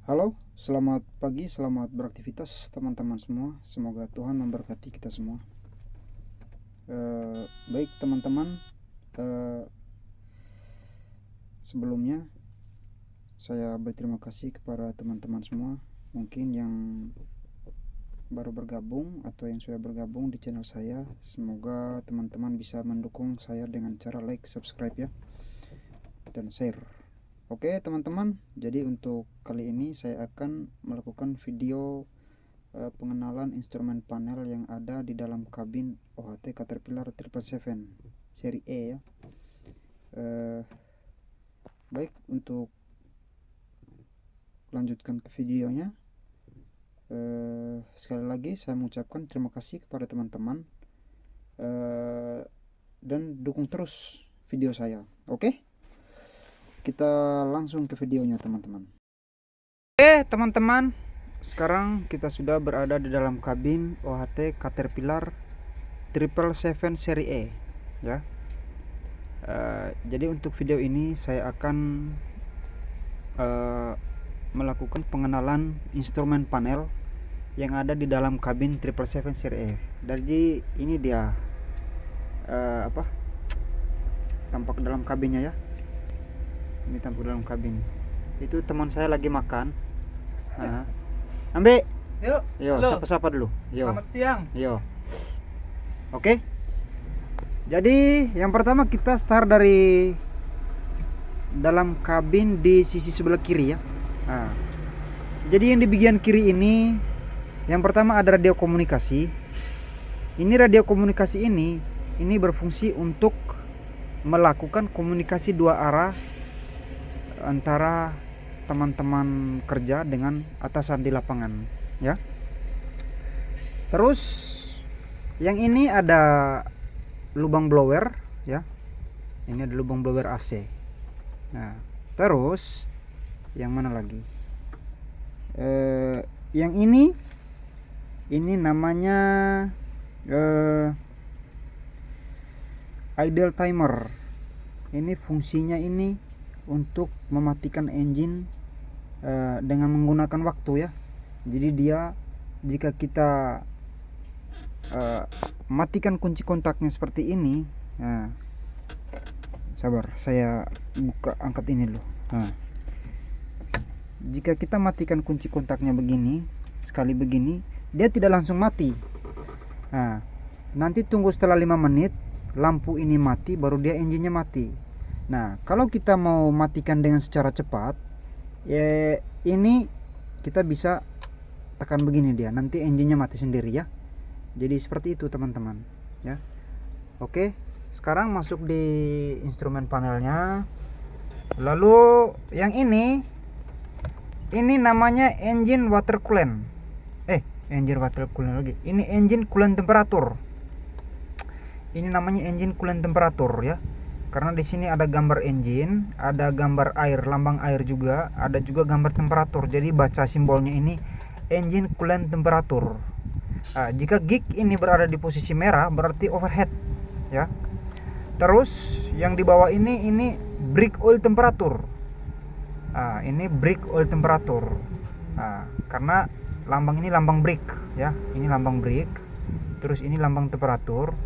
Halo, selamat pagi, selamat beraktivitas teman-teman semua. Semoga Tuhan memberkati kita semua. Baik teman-teman, sebelumnya saya berterima kasih kepada teman-teman semua. Mungkin yang baru bergabung atau yang sudah bergabung di channel saya. Semoga teman-teman bisa mendukung saya dengan cara like, subscribe ya, dan share. Oke teman-teman, jadi untuk kali ini saya akan melakukan video pengenalan instrumen panel yang ada di dalam kabin OHT Caterpillar 777 seri E ya. Baik, untuk lanjutkan ke videonya, sekali lagi saya mengucapkan terima kasih kepada teman-teman, dan dukung terus video saya. Oke, kita langsung ke videonya teman-teman. Oke teman-teman, sekarang kita sudah berada di dalam kabin OHT Caterpillar 777 seri E ya. Jadi untuk video ini saya akan melakukan pengenalan instrumen panel yang ada di dalam kabin 777 seri E. Jadi ini dia tampak dalam kabinnya ya. Ini tampak dalam kabin. Itu teman saya lagi makan. Ambe. Yo, sapa-sapa dulu. Yo. Selamat siang. Yo. Oke. Jadi yang pertama kita start dari dalam kabin di sisi sebelah kiri ya. Jadi yang di bagian kiri ini, yang pertama ada radio komunikasi. Ini radio komunikasi ini berfungsi untuk melakukan komunikasi dua arah antara teman-teman kerja dengan atasan di lapangan ya. Terus yang ini ada lubang blower ya. Ini ada lubang blower AC. Nah, terus yang mana lagi? Yang ini namanya idle timer. Ini fungsinya ini untuk mematikan engine dengan menggunakan waktu ya. Jadi dia, jika kita matikan kunci kontaknya seperti ini, sabar, saya buka, angkat ini dulu. Jika kita matikan kunci kontaknya begini, sekali begini, dia tidak langsung mati. Nanti tunggu setelah 5 menit lampu ini mati, baru dia engine-nya mati. Nah, kalau kita mau matikan dengan secara cepat, ya ini kita bisa tekan begini dia, nanti engine-nya mati sendiri ya. Jadi seperti itu teman-teman ya. Oke, sekarang masuk di instrumen panelnya. Lalu yang ini namanya engine water coolant. Engine water coolant lagi. Ini engine coolant temperatur. Ini namanya engine coolant temperatur ya. Karena di sini ada gambar engine, ada gambar air, lambang air juga, ada juga gambar temperatur. Jadi baca simbolnya ini engine coolant temperatur. Jika gig ini berada di posisi merah berarti overhead ya. Terus yang di bawah ini brake oil temperatur. Ini brake oil temperatur. Karena lambang ini lambang brake ya. Ini lambang brake. Terus ini lambang temperatur.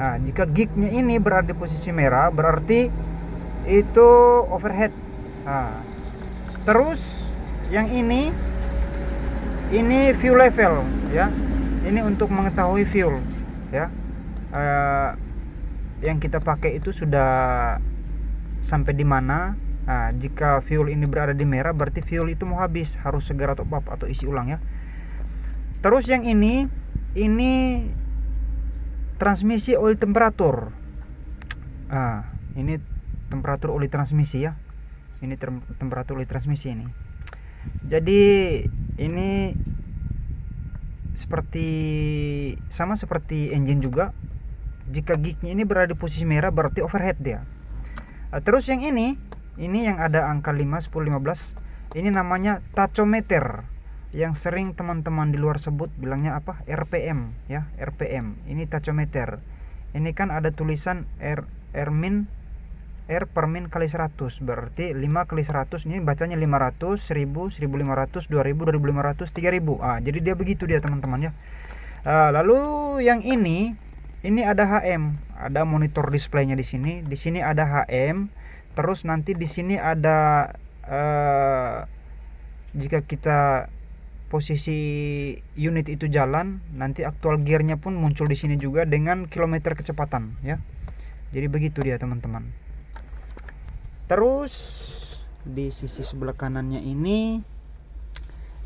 Jika gignya ini berada di posisi merah berarti itu overhead. Terus yang ini fuel level ya. Ini untuk mengetahui fuel ya. Yang kita pakai itu sudah sampai di mana. Jika fuel ini berada di merah berarti fuel itu mau habis, harus segera top up atau isi ulang ya. Terus yang ini transmisi oil temperatur. Ini temperatur oli transmisi ya. Ini temperatur oli transmisi ini. Jadi ini sama seperti engine juga. Jika gignya ini berada di posisi merah berarti overhead dia. Terus yang ini yang ada angka 5, 10, 15. Ini namanya tachometer. Yang sering teman-teman di luar sebut bilangnya apa? RPM ya, RPM. Ini tachometer. Ini kan ada tulisan R per min kali 100, berarti 5 kali 100 ini bacanya 500, 1000, 1500, 2000, 2500, 3000. Jadi dia begitu dia teman-teman ya. Lalu yang ini ada HM, ada monitor displaynya di sini. Di sini ada HM. Terus nanti di sini ada jika kita posisi unit itu jalan, nanti aktual gearnya pun muncul di sini juga dengan kilometer kecepatan ya. Jadi begitu dia teman-teman. Terus di sisi sebelah kanannya ini,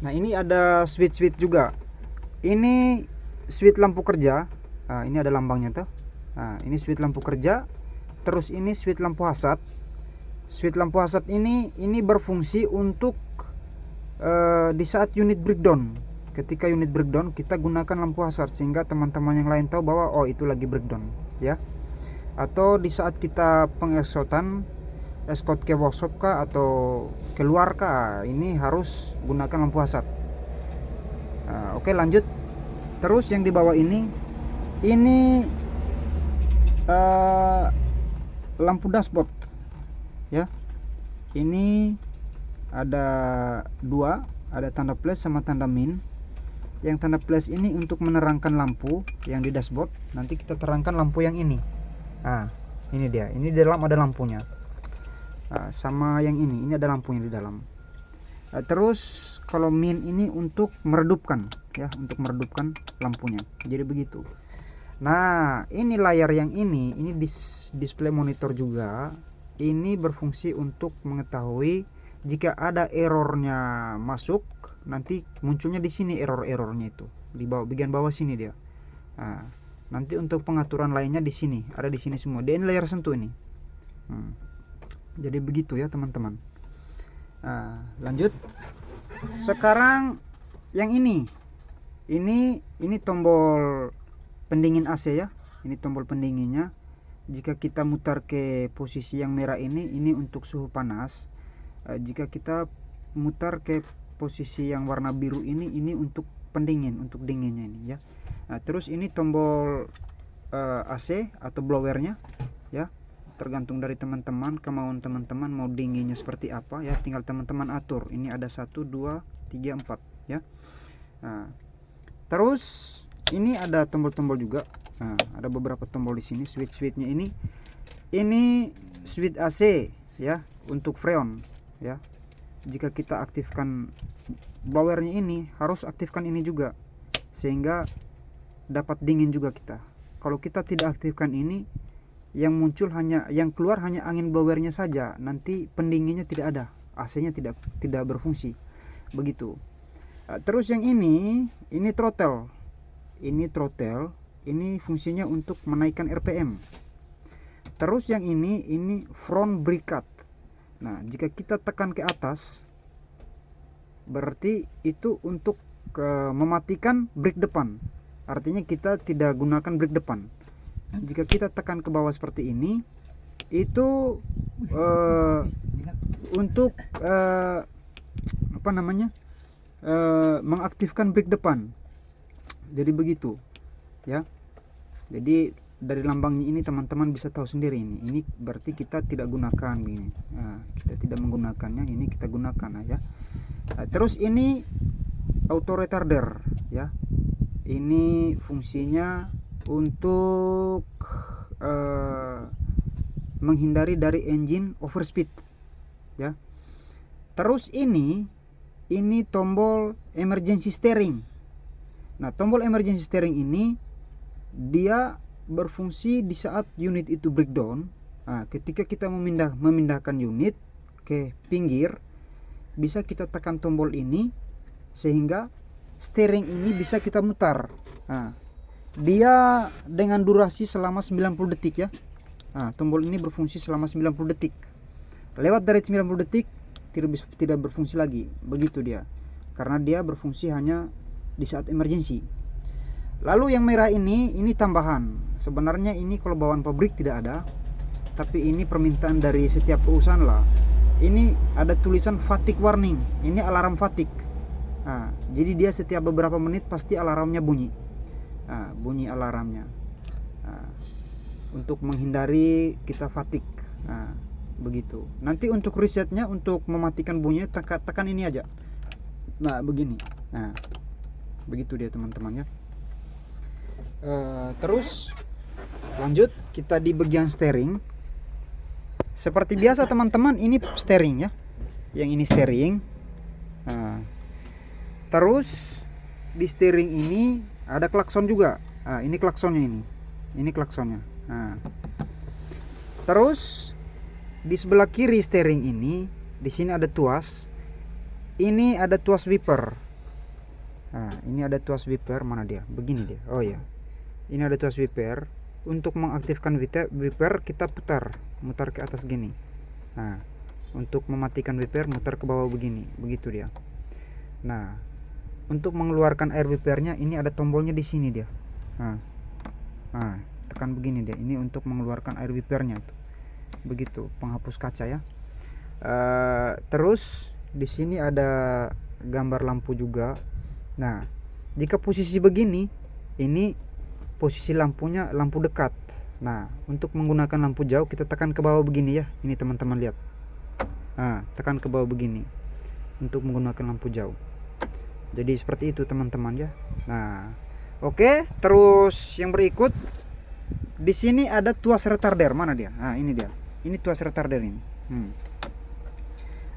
nah ini ada switch juga. Ini switch lampu kerja. Ini ada lambangnya tuh. Ini switch lampu kerja. Terus ini switch lampu hazard. Switch lampu hazard ini berfungsi untuk di saat unit breakdown. Ketika unit breakdown kita gunakan lampu hazard sehingga teman-teman yang lain tahu bahwa oh itu lagi breakdown ya. Atau di saat kita pengeskotan, escort ke workshop kah atau keluar kah, ini harus gunakan lampu hazard. Oke, lanjut. Terus yang di bawah ini lampu dashboard ya. Ini ada dua, ada tanda plus sama tanda min. Yang tanda plus ini untuk menerangkan lampu yang di dashboard. Nanti kita terangkan lampu yang ini. Ini dia. Ini di dalam ada lampunya. Sama yang ini ada lampunya di dalam. Terus kalau min ini untuk meredupkan ya, untuk meredupkan lampunya. Jadi begitu. Nah, ini layar yang ini display monitor juga. Ini berfungsi untuk mengetahui jika ada errornya masuk, nanti munculnya di sini errornya itu di bawah, bagian bawah sini dia. Nanti untuk pengaturan lainnya di sini, ada di sini semua. Dia ini layar sentuh ini. Jadi begitu ya teman-teman. Lanjut. Sekarang yang ini tombol pendingin AC ya. Ini tombol pendinginnya. Jika kita mutar ke posisi yang merah ini untuk suhu panas. Jika kita mutar ke posisi yang warna biru ini untuk pendingin, untuk dinginnya ini ya. Terus ini tombol AC atau blowernya ya, tergantung dari teman-teman, kemauan teman-teman mau dinginnya seperti apa ya, tinggal teman-teman atur. Ini ada 1, 2, 3, 4 ya. Terus ini ada tombol-tombol juga. Ada beberapa tombol di sini, switch-switchnya ini switch AC ya, untuk freon ya. Jika kita aktifkan blowernya ini, harus aktifkan ini juga sehingga dapat dingin juga kita. Kalau kita tidak aktifkan ini, yang keluar hanya angin blowernya saja, nanti pendinginnya tidak ada, AC-nya tidak berfungsi. Begitu. Terus yang ini throttle. Ini fungsinya untuk menaikkan RPM. Terus yang ini front brake cut. Nah, jika kita tekan ke atas, berarti itu untuk mematikan brake depan. Artinya kita tidak gunakan brake depan. Jika kita tekan ke bawah seperti ini, itu untuk mengaktifkan brake depan. Jadi begitu ya. Jadi dari lambangnya ini teman-teman bisa tahu sendiri ini berarti kita tidak gunakan begini. Kita tidak menggunakannya, ini kita gunakan ya. Terus ini auto retarder ya. Ini fungsinya untuk menghindari dari engine overspeed ya. Terus ini tombol emergency steering. Nah, tombol emergency steering ini dia berfungsi di saat unit itu breakdown. Ketika kita memindahkan unit ke pinggir, bisa kita tekan tombol ini sehingga steering ini bisa kita mutar. Dia dengan durasi selama 90 detik ya. Tombol ini berfungsi selama 90 detik. Lewat dari 90 detik tidak berfungsi lagi. Begitu dia. Karena dia berfungsi hanya di saat emergency. Lalu yang merah ini tambahan. Sebenarnya ini kalau bawaan pabrik tidak ada, tapi ini permintaan dari setiap perusahaan lah. Ini ada tulisan fatigue warning. Ini alarm fatigue. Jadi dia setiap beberapa menit pasti alarmnya bunyi. Bunyi alarmnya. Untuk menghindari kita fatigue. begitu. Nanti untuk risetnya, untuk mematikan bunyi tekan ini aja. Nah begini. Nah begitu dia teman-teman ya. Terus lanjut kita di bagian steering. Seperti biasa teman-teman, ini steering ya. Yang ini steering. Nah, terus di steering ini ada klakson juga. Nah, ini klaksonnya ini. Ini klaksonnya. Nah, terus di sebelah kiri steering ini, di sini ada tuas. Ini ada tuas wiper. Nah, ini ada tuas wiper, mana dia? Begini dia. Oh ya. Ini ada tuas wiper. Untuk mengaktifkan wiper kita mutar ke atas gini. Nah, untuk mematikan wiper mutar ke bawah begini, begitu dia. Nah, untuk mengeluarkan air wipernya ini ada tombolnya di sini dia. Nah, tekan begini dia. Ini untuk mengeluarkan air wipernya tuh. Begitu, penghapus kaca ya. Terus di sini ada gambar lampu juga. Nah, jika posisi begini, ini posisi lampunya lampu dekat. Nah, untuk menggunakan lampu jauh kita tekan ke bawah begini ya. Ini teman-teman lihat. Nah, tekan ke bawah begini untuk menggunakan lampu jauh. Jadi seperti itu teman-teman ya. Nah, oke, terus yang berikut di sini ada tuas retarder, mana dia? Nah, ini dia. Ini tuas retarder ini.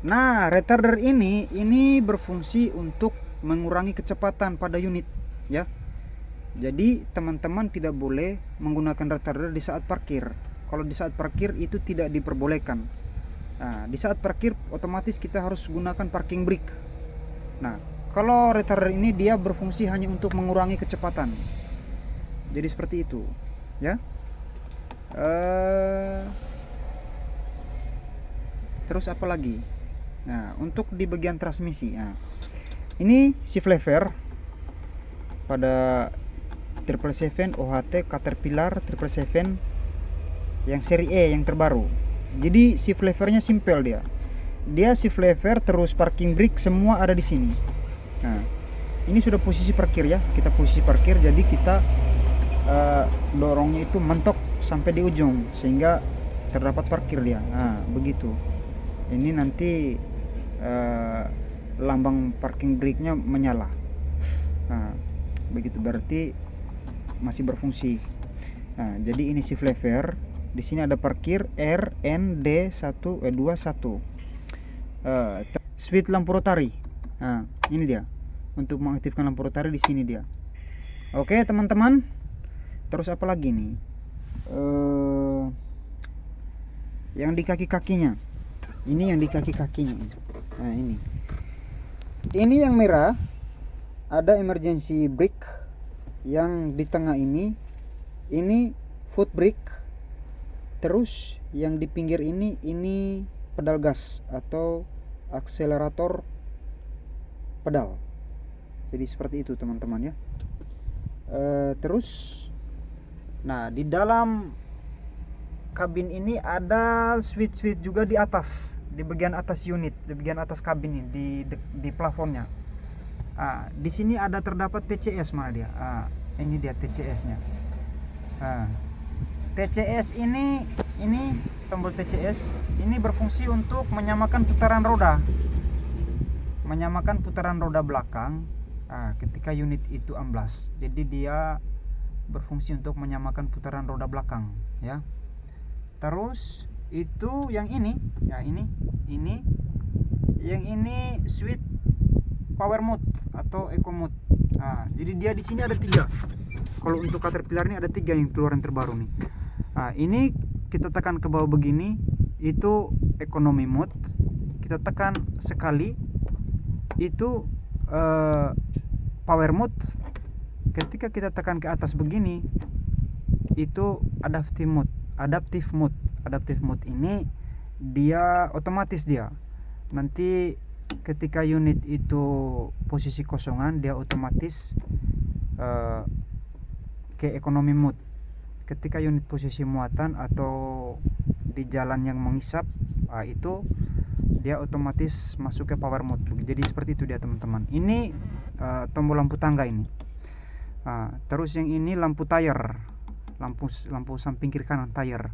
Nah, retarder ini berfungsi untuk mengurangi kecepatan pada unit ya. Jadi teman-teman tidak boleh menggunakan retarder di saat parkir. Kalau di saat parkir itu tidak diperbolehkan. Nah, di saat parkir otomatis kita harus gunakan parking brake. Nah, kalau retarder ini dia berfungsi hanya untuk mengurangi kecepatan. Jadi seperti itu, ya. Terus apa lagi? Nah, untuk di bagian transmisi, nah, ini shift lever pada 777 OHT Caterpillar 777 yang seri E yang terbaru. Jadi shift levernya simple dia. Dia shift lever terus parking brake semua ada di sini. Nah, ini sudah posisi parkir ya. Kita posisi parkir, jadi kita dorongnya itu mentok sampai di ujung sehingga terdapat parkir dia. Nah, begitu. Ini nanti lambang parking brake-nya menyala. Nah, begitu berarti masih berfungsi. Nah, jadi ini shift lever. Di sini ada parkir RND21. Switch lampu rotari. Nah, ini dia. Untuk mengaktifkan lampu rotari di sini dia. Oke, teman-teman. Terus apa lagi nih? Yang di kaki-kakinya. Ini yang di kaki-kakinya. Nah, ini. Ini yang merah ada emergency brake. Yang di tengah ini foot brake. Terus yang di pinggir ini pedal gas atau akselerator pedal. Jadi seperti itu teman-teman ya. Terus nah, di dalam kabin ini ada switch juga di atas, di bagian atas unit, di bagian atas kabin ini, di plafonnya. Di sini ada terdapat TCS, mana dia? Ini dia TCS-nya. TCS ini tombol TCS ini berfungsi untuk menyamakan putaran roda, belakang ketika unit itu amblas. Jadi dia berfungsi untuk menyamakan putaran roda belakang, ya. Terus itu yang ini, ya yang ini switch power mode atau eco mode. Nah, jadi dia di sini ada 3. Kalau untuk Caterpillar ini ada 3 yang keluaran terbaru nih. Nah, ini kita tekan ke bawah begini, itu economy mode. Kita tekan sekali, itu power mode. Ketika kita tekan ke atas begini, itu adaptive mode ini dia otomatis dia. Nanti ketika unit itu posisi kosongan, dia otomatis ke economy mode. Ketika unit posisi muatan atau di jalan yang mengisap, itu dia otomatis masuk ke power mode. Jadi seperti itu dia teman-teman. Ini tombol lampu tangga ini. Terus yang ini lampu tire, lampu samping kiri kanan tire.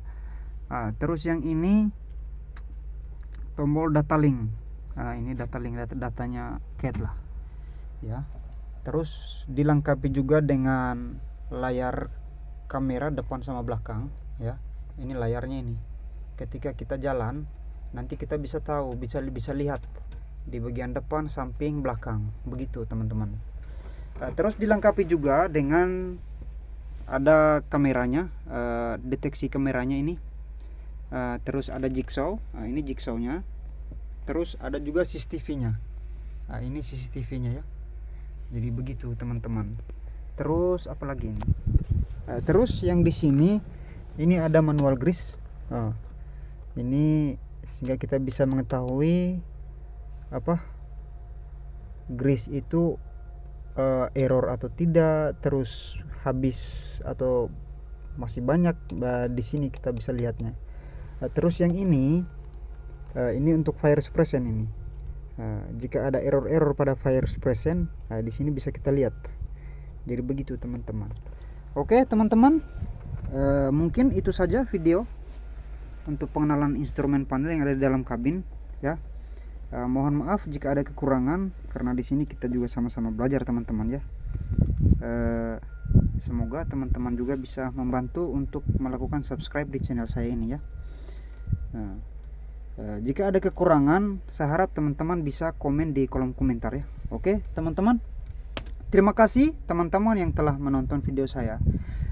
Terus yang ini tombol data link. Nah, ini data link, datanya CAT lah ya. Terus dilengkapi juga dengan layar kamera depan sama belakang ya. Ini layarnya ini. Ketika kita jalan nanti kita bisa tahu, bisa lihat di bagian depan, samping, belakang, begitu teman-teman. Terus dilengkapi juga dengan ada kameranya, deteksi kameranya ini. Terus ada jigsaw, ini jigsawnya. Terus ada juga CCTV-nya. Ini CCTV-nya ya. Jadi begitu teman-teman. Terus apalagi ini? Terus yang di sini ini ada manual grease. Ini sehingga kita bisa mengetahui apa grease itu error atau tidak, terus habis atau masih banyak. Di sini kita bisa lihatnya. Terus yang ini untuk fire suppression ini. Jika ada error pada fire suppression, di sini bisa kita lihat. Jadi begitu teman-teman. Oke teman-teman, mungkin itu saja video untuk pengenalan instrumen panel yang ada di dalam kabin ya. Mohon maaf jika ada kekurangan, karena di sini kita juga sama-sama belajar teman-teman ya. Semoga teman-teman juga bisa membantu untuk melakukan subscribe di channel saya ini ya. Jika ada kekurangan, saya harap teman-teman bisa komen di kolom komentar ya. Oke teman-teman, terima kasih teman-teman yang telah menonton video saya.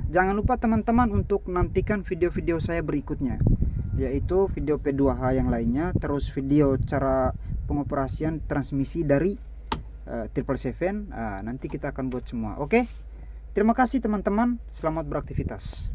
Jangan lupa teman-teman untuk nantikan video-video saya berikutnya, yaitu video P2H yang lainnya, terus video cara pengoperasian transmisi dari 777. Nanti kita akan buat semua. Oke, terima kasih teman-teman, selamat beraktivitas.